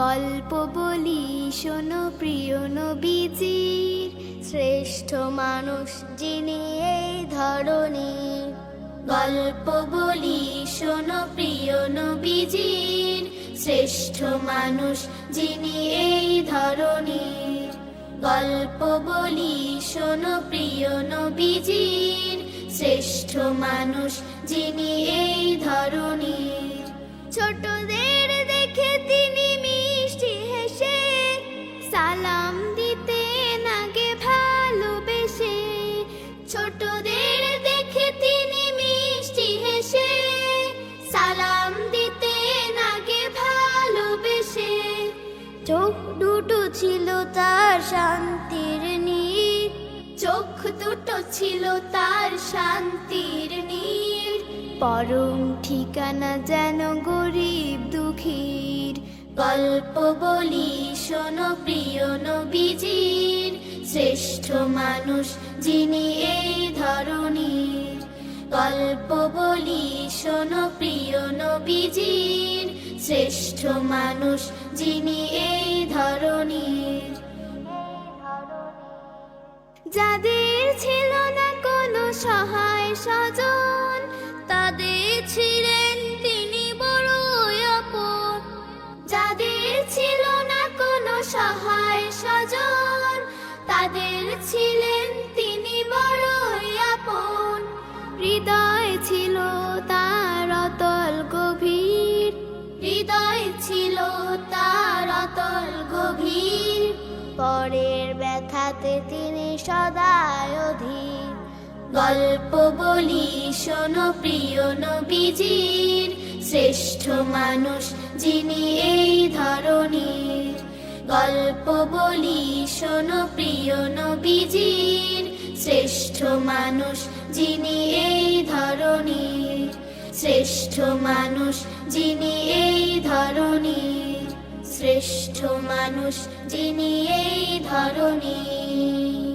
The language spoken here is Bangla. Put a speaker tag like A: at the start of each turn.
A: গল্প বলি শোনো প্রিয় নবীজির, শ্রেষ্ঠ মানুষ যিনি এই ধরনীর। গল্প বলি শোনো প্রিয় নবীজির, শ্রেষ্ঠ মানুষ যিনি এই ধরনীর। গল্প বলি শোনো প্রিয় নবীজির, শ্রেষ্ঠ মানুষ যিনি এই ধরনীর। ছোটদের দেখে তিনি মিষ্টি হেসে সালাম দিতেন আগে ভালোবেসে। ছোটদের দেখে তিনি মিষ্টি হেসে সালাম দিতেন আগে ভালোবেসে। চোখ দুটো ছিল তার শান্তির নীর, চোখ দুটো ছিল তার শান্তির নীর। পরম ঠিকানা যেন গরিব দুঃখীর। গল্প বলি শোনো প্রিয় নবীজির, শ্রেষ্ঠ মানুষ যিনি এই ধরনীর। গল্প বলি শোনো প্রিয় নবীজির, শ্রেষ্ঠ মানুষ যিনি এই ধরনীর। যাদের ছিল না কোনো সহায় স্বজন, তাদের ছিলেন তিনি বড়ই আপন। যাদের ছিল না কোনো সহায় স্বজন, তাদের ছিলেন তিনি বড়ই আপন। হৃদয় ছিল তার অতল গভীর, হৃদয় ছিল তার অতল গভীর। পরের ব্যথাতে তিনি সদাই অধীর। গল্প বলি শোনো প্রিয় নবীজির, শ্রেষ্ঠ মানুষ যিনি এই ধরনীর। গল্প বলি শোনো প্রিয় নবীজির, শ্রেষ্ঠ মানুষ যিনি এই ধরনীর। শ্রেষ্ঠ মানুষ যিনি এই ধরনীর, শ্রেষ্ঠ মানুষ যিনি এই ধরনীর।